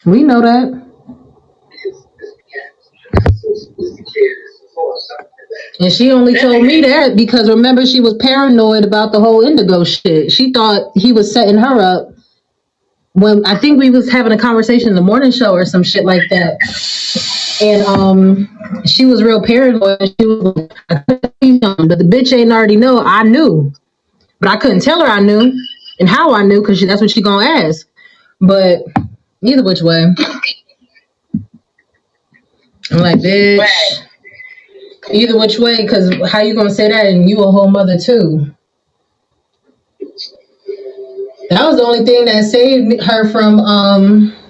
We know that. And she only told me that because remember she was paranoid about the whole indigo shit. She thought he was setting her up when I think we was having a conversation in the morning show or some shit like that. And she was real paranoid. She was like, but the bitch ain't already know. I knew. But I couldn't tell her I knew and how I knew because that's what she gonna ask. But either which way. I'm like, bitch. Either which way, because how you gonna say that and you a whole mother too? That was the only thing that saved her from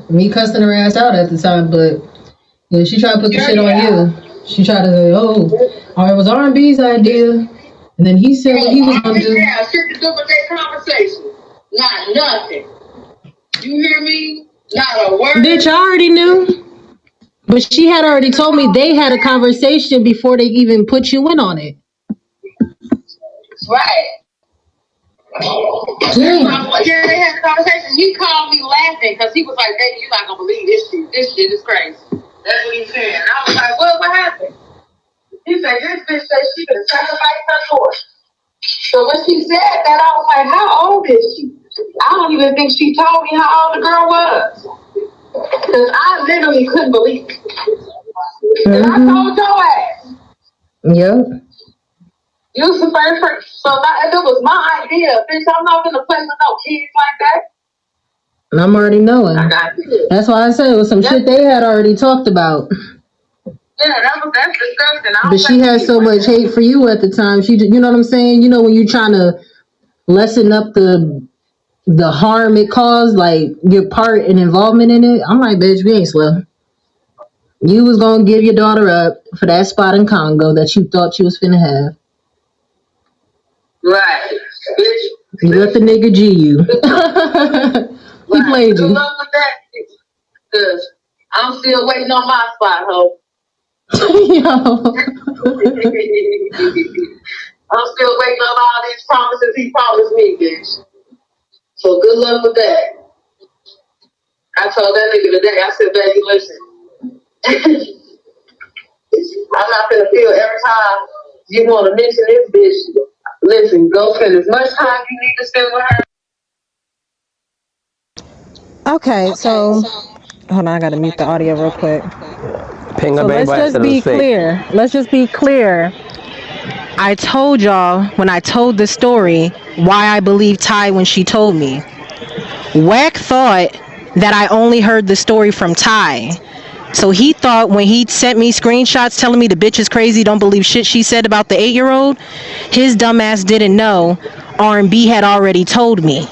me cussing her ass out at the time. But yeah, she tried to put the shit on you. She tried to say, oh, it was R&B's idea. And then he said what he was gonna do. Yeah, shit to do with that conversation. Not nothing. You hear me? Not a word. Bitch, I already knew. But she had already told me they had a conversation before they even put you in on it. Right. Yeah, they had a conversation. He called me laughing because he was like, baby, you're not going to believe this shit. This shit is crazy. That's what he said. And I was like, well, what happened? He said, this bitch said she could sacrifice her daughter. So when she said that, I was like, how old is she? I don't even think she told me how old the girl was. Because I literally couldn't believe it. And I told your ass. Yep. You was the first person. So if it was my idea, bitch, I'm not going to play with no kids like that. And I'm already knowing. I got you. That's why I said it was some shit they had already talked about. Yeah, that's disgusting. But she had so much hate for you at the time. She, you know what I'm saying? You know when you're trying to lessen up the harm it caused, like your part and involvement in it. I'm like, bitch, we ain't slow. You was gonna give your daughter up for that spot in Congo that you thought you was finna have. Right, bitch. You let the nigga G you. He played you. Good luck with that, because I'm still waiting on my spot, ho. Yo. I'm still waiting on all these promises he promised me, bitch. So good luck with that. I told that nigga today, I said, baby, listen. I'm not gonna feel every time you want to mention this bitch. Listen, go spend as much time you need to spend with her. Okay, so hold on, I gotta mute the audio real quick. Ping So up let's everybody just be clear. Let's just be clear. I told y'all when I told the story why I believed Ty when she told me. Wack thought that I only heard the story from Ty. So he thought when he sent me screenshots telling me the bitch is crazy, don't believe shit she said about the 8-year-old, his dumbass didn't know R&B had already told me.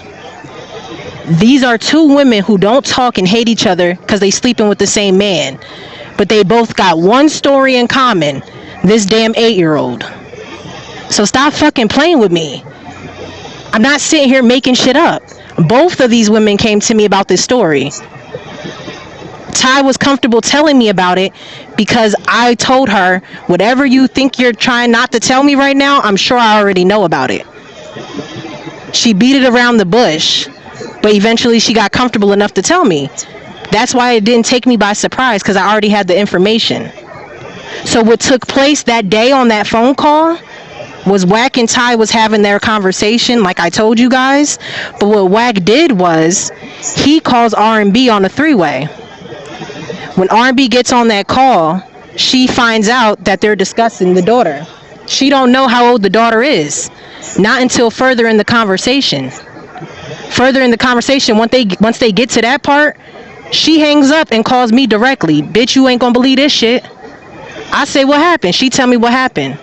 These are two women who don't talk and hate each other because they sleeping with the same man. But they both got one story in common, this damn 8-year-old. So stop fucking playing with me. I'm not sitting here making shit up. Both of these women came to me about this story. Ty was comfortable telling me about it because I told her, whatever you think you're trying not to tell me right now, I'm sure I already know about it. She beat it around the bush, but eventually she got comfortable enough to tell me. That's why it didn't take me by surprise, because I already had the information. So what took place that day on that phone call was Wack and Ty was having their conversation like I told you guys. But what Wack did was he calls R&B on a 3-way. When R&B gets on that call, she finds out that they're discussing the daughter. She don't know how old the daughter is. Not until further in the conversation. Further in the conversation, once they get to that part, she hangs up and calls me directly. Bitch, you ain't gonna believe this shit. I say, what happened? She tell me what happened.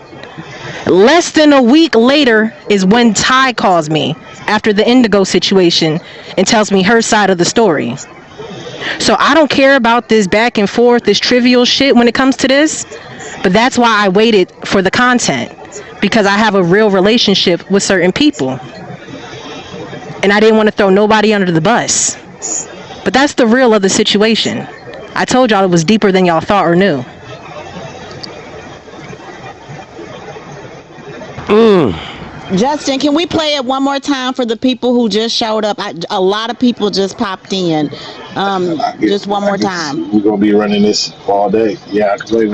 Less than a week later is when Ty calls me after the Indigo situation and tells me her side of the story. So I don't care about this back and forth, this trivial shit when it comes to this, but that's why I waited for the content, because I have a real relationship with certain people. And I didn't want to throw nobody under the bus. But that's the real of the situation. I told y'all it was deeper than y'all thought or knew. Justin, can we play it one more time for the people who just showed up? A lot of people just popped in. Just one more time. We're gonna be running this all day. Yeah, I can play.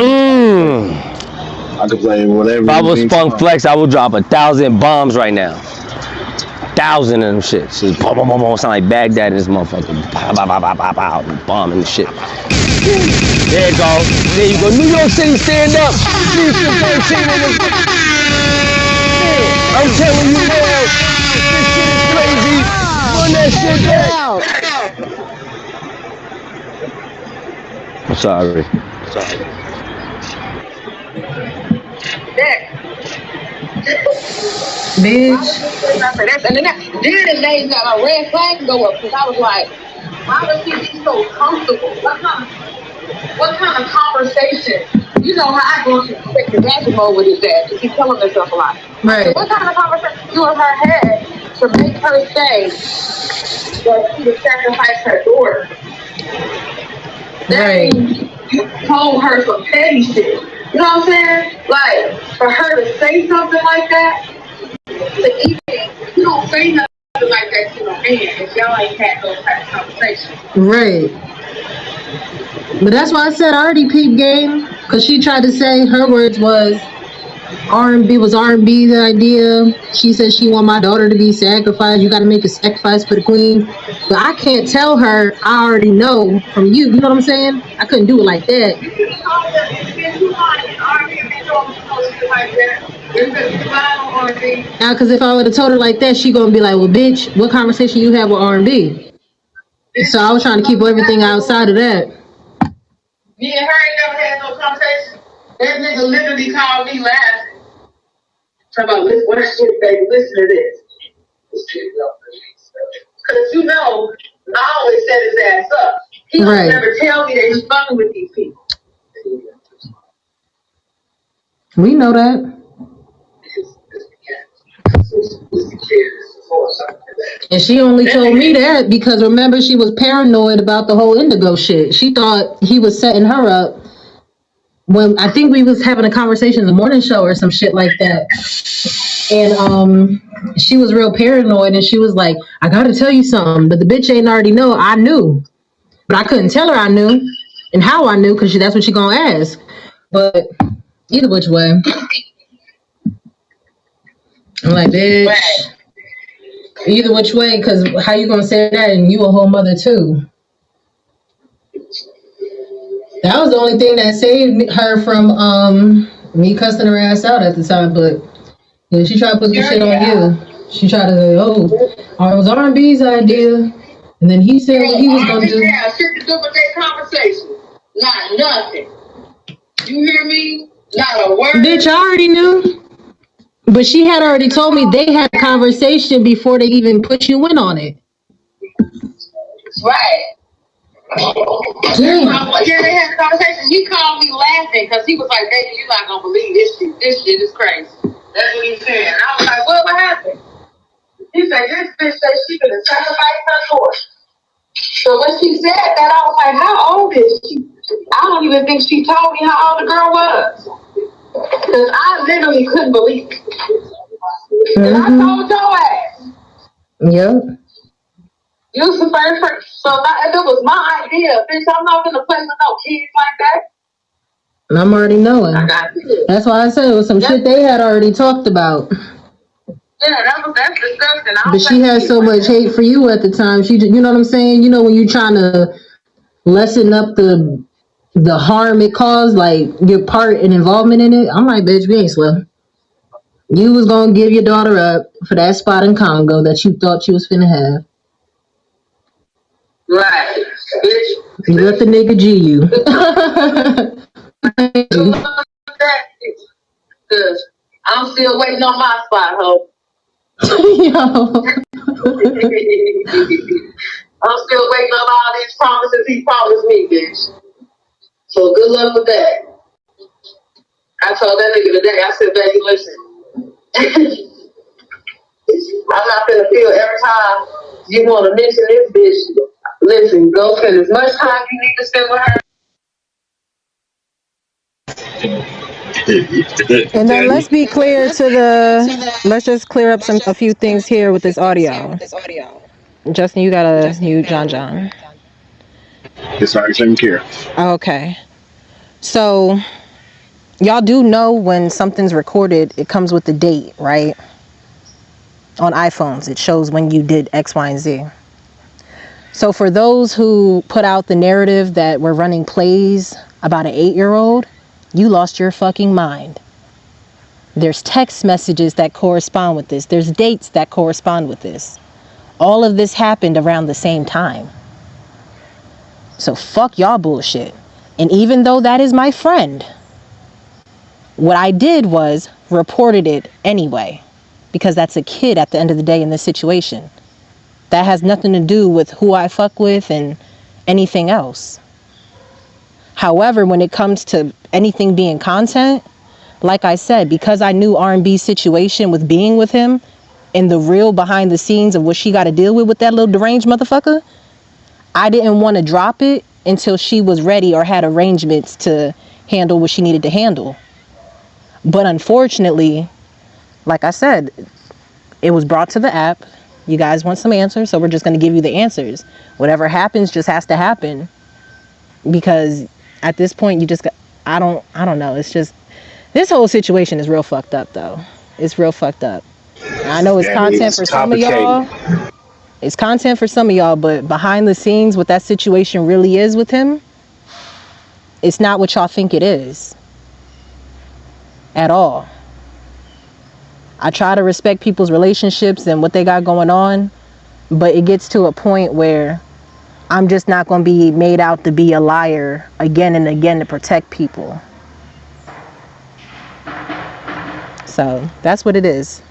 I can play whatever. If I was Spunk Flex, I would drop 1,000 bombs right now. 1,000 of them shits. Just boom, boom, boom, boom. Sound like Baghdad in this motherfucker. Pow, pow, pow, pow, pow, pow. Bombing the shit. There you go. There you go. New York City, stand up. I'm telling you now, this shit is crazy. Run that shit back. I'm sorry. Bitch. And then it made my red flag go up because I was like, why does he be so comfortable? What kind of conversation? You know how I go into executive mode with his dad because he's telling himself a lot. Right. What kind of conversation you and her had to make her say that she would sacrifice her daughter? Right. You told her some petty shit. You know what I'm saying? Like, for her to say something like that, you don't say nothing like that to a man if y'all ain't had those type of conversations. Right. But that's why I said I already peep game, because she tried to say her words was R&B's idea. She said she want my daughter to be sacrificed. You got to make a sacrifice for the queen. But I can't tell her I already know from you. You know what I'm saying? I couldn't do it like that. Now, because if I would have told her like that, she gonna be like, well, bitch, what conversation you have with R&B? So I was trying to keep everything outside of that. Me and her ain't never had no conversation. That nigga literally called me laughing. Talking about, listen, what I should say, listen to this. Because you know, I always set his ass up. He don't never tell me that he's fucking with these people. We know that. And she only told me that because remember she was paranoid about the whole Indigo shit. She thought he was setting her up when I think we was having a conversation in the morning show or some shit like that. And she was real paranoid and she was like, I gotta tell you something, but the bitch ain't already know. I knew, but I couldn't tell her I knew and how I knew because that's what she gonna ask. But either which way, I'm like, bitch. Either which way, because how you gonna say that and you a whole mother too? That was the only thing that saved her from me cussing her ass out at the time. But yeah, she tried to put the shit on you. She tried to say, oh, it was R&B's idea, and then he said what he was gonna do. Yeah, shit to do with that conversation. Not nothing. You hear me? Not a word. Bitch, I already knew. But she had already told me they had a conversation before they even put you in on it. Right. Damn. Yeah, they had a conversation. He called me laughing because he was like, baby, you're not going to believe this shit. This shit is crazy. That's what he said. And I was like, what happened? He said, this bitch said she could have sacrificed her daughter. So when she said that, I was like, how old is she? I don't even think she told me how old the girl was. Because I literally couldn't believe it. And I told your ass. Yep. You was the first person. So if it was my idea, bitch, I'm not going to play with no kids like that. And I'm already knowing. That's why I said it was some shit they had already talked about. Yeah, that's disgusting. But she had so much hate for you at the time. She, you know what I'm saying? You know when you're trying to lessen up the harm it caused, like your part and involvement in it. I'm like, bitch, we ain't slow. You was gonna give your daughter up for that spot in Congo that you thought you was finna have. Right, bitch. You let the nigga G you. Cause I'm still waiting on my spot, ho. Yo. I'm still waiting on all these promises he promised me, bitch. So good luck with that. I told that nigga today, I said, baby, listen. I'm not gonna feel every time you want to mention this bitch. Listen, go spend as much time you need to spend with her. And then let's be clear to let's just clear up a few things here with this audio. Justin, you gotta mute John. It's already taken care of. Okay. So, y'all do know when something's recorded, it comes with the date, right? On iPhones, it shows when you did X, Y, and Z. So for those who put out the narrative that we're running plays about an 8-year-old, you lost your fucking mind. There's text messages that correspond with this. There's dates that correspond with this. All of this happened around the same time. So fuck y'all bullshit. And even though that is my friend, what I did was reported it anyway. Because that's a kid at the end of the day in this situation. That has nothing to do with who I fuck with and anything else. However, when it comes to anything being content, like I said, because I knew R&B's situation with being with him and the real behind the scenes of what she got to deal with that little deranged motherfucker, I didn't want to drop it until she was ready or had arrangements to handle what she needed to handle. But unfortunately, like I said, it was brought to the app. You guys want some answers, so we're just going to give you the answers. Whatever happens just has to happen. Because at this point, you just got, I don't know. It's just, this whole situation is real fucked up, though. It's real fucked up. I know it's content for some of y'all. It's content for some of y'all, but behind the scenes, what that situation really is with him, it's not what y'all think it is. At all. I try to respect people's relationships and what they got going on, but it gets to a point where I'm just not going to be made out to be a liar again and again to protect people. So that's what it is.